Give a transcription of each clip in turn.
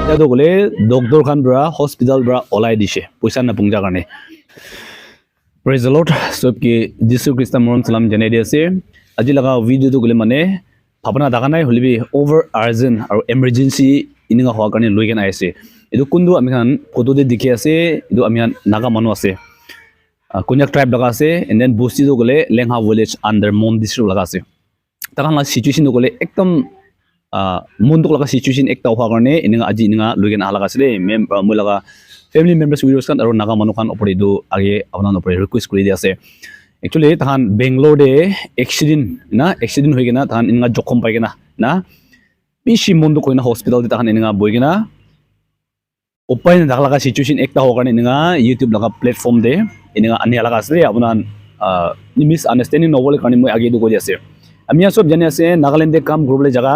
ইয়াতো গলে ডক্টৰ খান বৰা হস্পিটাল বৰা ওলাই দিছে পইচা নাপুংজা কাৰণে প্ৰেজ দ্য লৰ্ড সবকে যীশু খ্ৰীষ্ট মৰম সালাম জনাই দি আছে আজি লগা ভিডিওটো গলে মানে ভাবনা দেখা নাই হলিবি ওভাৰ আৰ্জেন্ট আৰু এমাৰ্জেন্সি ইনিঙা হোৱা কাৰণে লৈ কেনে আহিছে এইটো কোনটো আমি খান ফটোতে দেখি আছে এইটো আমি নাগা মানুহ আছে কন্যাক ট্ৰাইব লগা আছে এণ্ড দেন বস্তিটো গলে লেংহা ভিলেজ আণ্ডাৰ মন ডিষ্ট্ৰিক্ট লগা আছে তাকান সিচুৱেশ্যনটো গলে একদম মনটোক লগা সিচুৱেশ্যন একটা হোৱা কাৰণে ইনিঙা আজি ইনিঙা লৈ কেনে আহা লগা আছিলে মই লগা ফেমিলি মেম্বাৰ্ছ ভিডিঅ'ছ খান আৰু নাগা মানুহ খান ওপৰত এইটো আগে আপোনাৰ ওপৰত ৰিকুৱেষ্ট কৰি দি আছে একচুৱেলি তাহান বেংগলোৰ দে এক্সিডেণ্ট হৈ কিনা তাহান ইনিঙা জখম পাই কিনা না বেছি মনটো কৈ না হস্পিটেল তাহান ইনিঙা বৈ কিনা উপায় নাথাকা লগা সিচুৱেশ্যন একটা হোৱাৰ কাৰণে ইনিঙা ইউটিউব লগা প্লেটফৰ্ম দে ইনিঙা আনি লগা আছিলে আপোনাৰ মিছ আণ্ডাৰষ্টেণ্ডিং নহ'বলৈ কাৰণে মই আগে এইটো কৰি আছে আমি চব জানি আছে নাগালেণ্ডে কাম কৰিবলৈ জাগা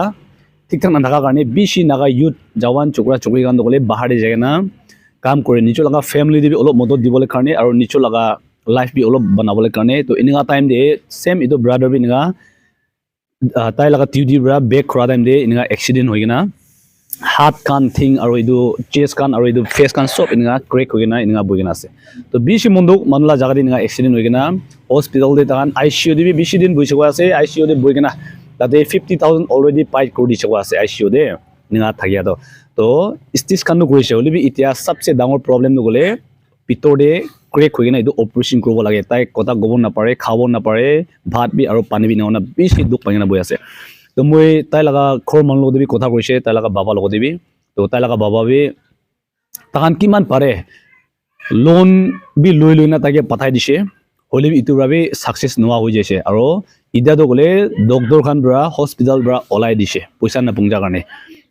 ঠিক ঠাক নাথাকাৰ কাৰণে বেছি নাগা ইউথ জৱান চকৰা চকৰি গান গ'লে বাহাৰে যায় না কাম কৰে নিজৰ লগা ফেমিলি দি অলপ মদত দিবলৈ কাৰণে আৰু নিজৰ লগা লাইফ বি অলপ বনাবলৈ কাৰণে তো এনেকা টাইম দে সেম এইটো ব্ৰাদাৰ বি এনেকা তাই লগা টিউডি বৰা বেক খৰা টাইম দে এনেকা এক্সিডেণ্ট হৈ কিনা হাত কান থিং আৰু এইটো চেষ্ট কান আৰু এইটো ফেচ কান চব এনেকা ক্ৰেক হৈ কিনা এনেকা বৈ কিনা আছে তো বেছি মন্দুক মানুহলা জাগা দি এনেকা এক্সিডেণ্ট হৈ কিনা হস্পিটেল দে তাহান ICU দি বেছি দিন বহি থকা আছে ICU দে বৈ কিনা তাতে 50,000 অলৰেডি পাই কৰি দি থকা আছে ICU দে এনেকা থাকিয়া তো ষ্টিচ কানো কৰিছে হলিবি এতিয়া সবচে ডাঙৰ প্ৰব্লেম গ'লে পিতৰ দে ক্ৰেক হৈ কিনা এইটো অপাৰেশ্যন কৰিব লাগে তাই কথা ক'ব নাপাৰে খাব নাপাৰে ভাত বি আৰু পানী বি নাওনা বেছি দুখ পাই কিনা বৈ আছে তো মই তাই লগা ঘৰ মানুহ লগত বি কথা কৈছে তাই লগা বাবা লগত বি তো তাই লগা বাবা বি তাহান কিমান পাৰে লোন বি লৈ না তাকে পঠাই দিছে হলিবি ইটোৰ বাবে ছাকচেছ নোহোৱা হৈ যাইছে আৰু ইতিয়াতো গ'লে ডক্টৰ খান বৰা হস্পিটাল বৰা ওলাই দিছে পইচা নাপুংজা কাৰণে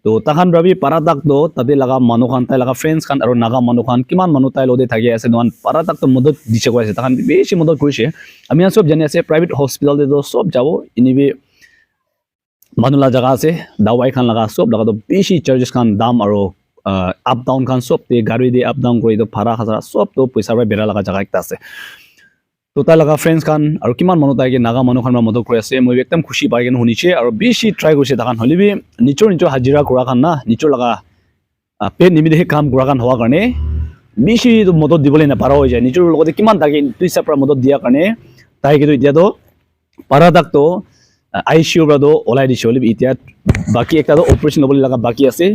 তো তাহান ভাবি পাৰাতাক তো তাতে লগা মানুহ খান তাই লগা ফ্ৰেণ্ডছ খান আৰু নাগা মানুহ খান কিমান মানুহ তাই লগতে থাকি আছে নহয় পাৰাতাক তো মদত দিছে কৈ আছে তাহান বেছি মদত কৰিছে আমি চব জানি আছে প্ৰাইভেট হস্পিটাল তো সব যাব ইনিবি মানুহ জাগা আছে দাৱাই খান লগা সব লগা তো বেছি চাৰ্জেছ খান দাম আৰু আপ ডাউন খান সব তে গাড়ী দি আপ ডাউন কৰি তো ভাড়া খাজা সব তো পইচা বেৰা লগা জাগা একটা আছে তো তাই লগা ফ্ৰেণ্ডছ খান আৰু কিমান মানুহ তাইকে নাগা মানুহ খান মদত কৰি আছে মই একদম খুশি পাই কিনে শুনিছে আৰু বেছি ট্ৰাই কৰিছে তাহান হলিবি নিজৰ হাজিৰা কৰা খান না নিজৰ লগা পেট নিমিদেহে কাম কৰা খান হোৱাৰ কাৰণে বেছি মদত দিবলৈ নাপাৰা হৈ যায় নিজৰ লগতে কিমান তাকে পইচাৰ পৰা মদত দিয়াৰ কাৰণে তাই কিন্তু এতিয়াতো পাৰাতাকতো ICU পৰা ওলাই দিছে হলিবি এতিয়া বাকী একটা অপাৰেশ্যন ল'বলৈ লগা বাকী আছে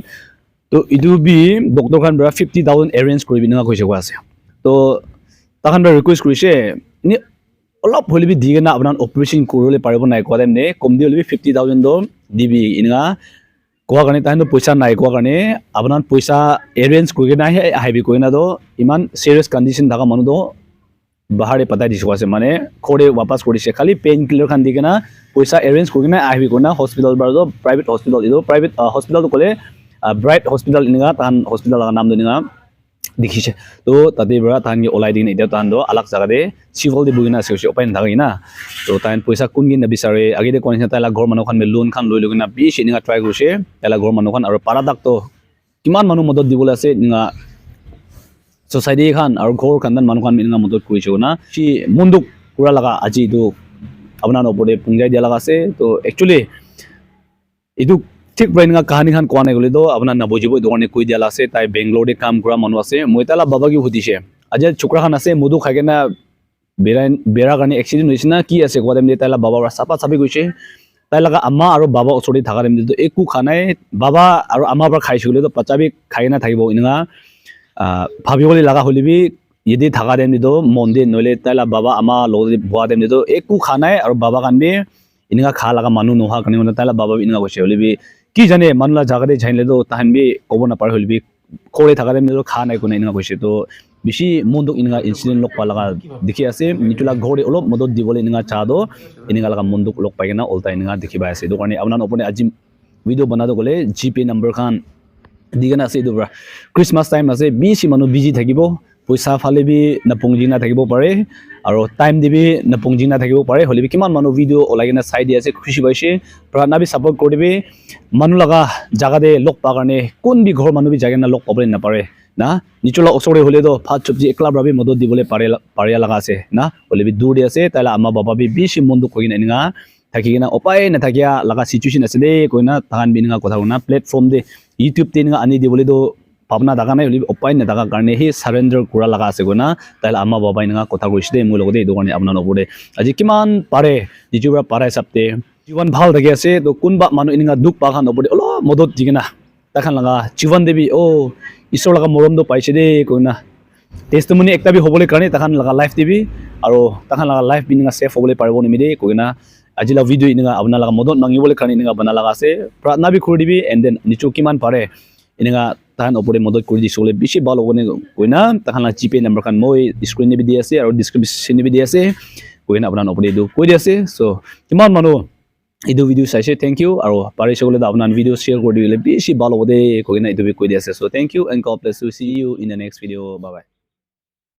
তো ইটো বি ডক্টৰ খান পৰা 50,000 এৰেঞ্জ কৰিবি এনেকুৱা কৈছে কৈ আছে তো তাহান পৰা ৰিকুৱেষ্ট কৰিছে অলপ হলিবি দি কিনে আপোনাৰ অপাৰেশ্যন কৰিবলৈ পাৰিব নাই কোৱা টাইম নে কম দি হলিবি 50,000 দিবি এনেকুৱা কোৱা কাৰণে তাহান পইচা নাই কোৱা কাৰণে আপোনাৰ পইচা এৰেঞ্জ কৰি কিনে আহিবি কৈ না তো ইমান চিৰিয়াছ কণ্ডিশ্যন থকা মানুহটো বাহাৰে পতাই দিছে আছে মানে খৰে ৱাপাছ কৰিছে খালি পেইন কিলাৰ খান দি কিনে পইচা এৰেঞ্জ কৰি কিনে আহিবি কৈ না হস্পিটেল বাৰু প্ৰাইভেট হস্পিটেল এইটো প্ৰাইভেট হস্পিটেলটো ক'লে ব্ৰাইট হস্পিটেল এনেকুৱা তাহান হস্পিটেল নাম এনেকুৱা দেখিছে তো তাতে পৰা তাহান ওলাই দি কিনে এতিয়া তাহান আলাগ জাগাতে চিভিল দি বহি কিনে আছে উপায় নাথাকে না তো তাহান পইচা কোন কিনে বিচাৰে আগেতে কোৱা নিচিনা তাই ঘৰ মানুহ খান লোন খান লৈ কিনে বেছি এনেকুৱা ট্ৰাই কৰিছে তাই ঘৰ মানুহ খান আৰু পাৰাতাকতো কিমান মানুহ মদত দিবলৈ আছে এনেকুৱা সোসাইটি খান আৰু ঘৰ খানদান মানুহ খান এনেকুৱা মদত কৰিছে না সি মন্দুক পুৰা লগা আজি এইটো আপোনাৰ ওপৰতে পুঞ্জাই দিয়া লগা আছে তো একচুৱেলি এইটো ঠিক প্ৰায় এনেকুৱা কাহিনী খান কোৱা নাই গ'লে তো আপোনাৰ নবুজিব এইটো কাৰণে কৈ দিয়া আছে তাই বেংগলোৰতে কাম কৰা মানুহ আছে মই তাই বাবাকে সুধিছে আজি চোকৰা খান আছে মধু খাই কিনে বেৰা কাৰণে এক্সিডেণ্ট হৈছে না কি আছে কোৱা টাইম তাই বাবা চাপা চাপি গৈছে তাই লগা আম্মা আৰু বাবা ওচৰতে থকা টাইম একো খোৱা নাই বাবা আৰু আম্মাৰ পৰা খাইছে গ'লে তো পাচাবি খাই কিনে থাকিব এনেকুৱা ভাবিবলৈ লগা হলিবি যদি থাকা টাইম দিতো মন্দিৰ নহ'লে তাই বাবা আম্মা লগত বহা টাইম দিতো একো খোৱা নাই আৰু বাবা কান্দি এনেকুৱা খা লগা মানুহ নোহোৱা কাৰণে মানে তাই বাবা এনেকুৱা কৈছে হলিবি কি জানে মানুহলা জাগাতে জানিলেতো তাহান বি ক'ব নাপাৰে হলিবি খৰে থকা টাইম দিতো খা নাই কোনে এনেকুৱা কৈছে তো বেছি মনটোক এনেকুৱা ইনচিডেণ্ট লগ পোৱা লগা দেখি আছে নিটোলা ঘৰে অলপ মদত দিবলৈ এনেকুৱা চাহতো এনেকুৱা লগা মনটোক লগ পাই কিনে ওলটা এনেকুৱা দেখি পাই আছে এইটো কাৰণে আপোনাৰ ওপৰতে আজি ভিডিঅ' বনাব গ'লে GPay নম্বৰ খান দি কিনে আছে এইটো পৰা ক্ৰিছমাছ টাইম আছে বেছি মানুহ বিজি থাকিব পইচা ফালে বি নাপুংজি নাথাকিব পাৰে আৰু টাইম দিবি নাপুংজি নাথাকিব পাৰে হলিবি কিমান মানুহ ভিডিঅ' ওলাই কিনে চাই দি আছে খুচি পাইছে প্ৰাৰ্থনা বি ছাপৰ্ট কৰি দিবি মানুহ লগা জাগাতে লগ পোৱাৰ কাৰণে কোন বি ঘৰ মানুহ বি জাগে না লগ পাবলৈ নাপাৰে না নিজৰ ওচৰতে হ'লেতো ভাত চব্জি একলা ভাবি মদত দিবলৈ পাৰে লগা আছে না হলিবি দূৰ দি আছে তাইলা আম্মা বাবা বি বেছি মনটো কৈ কিনে এনেকুৱা thaki na opai na thakia laga situation ase de koina tahan bin nga kotha na platform de YouTube te nga ani de bole do pabna daga nai holi opai na daga karne he surrender kura laga ase gona tail amma babai nga kotha koise de mu logode do karne apna nobode aji kiman pare dijura pare sapte jiwan bhal dagi ase to kunba manu ininga duk pa khan obode olo modot jigena takhan laga jiwan debi o isor laga morom do paise de koina testimony ekta bi hobole karne takhan laga life debi aro takhan laga life bininga safe hobole paribo nimide koina ajila video ininga apna laga modot mangi bole karne ininga bana laga ase pratna bi khuri dibi and then nichu kiman pare ininga tahan opore modot kuri di sole bishi bal ogone koina takhan la gpay number kan moi screen ni bi di ase aro description ni bi di ase koina apna opore do koi di ase so kiman manu idu video saise thank you aro pare sogole da apna video share kori dibile bishi bal obode koina idu bi koi di ase so thank you and God bless you see you in the next video bye bye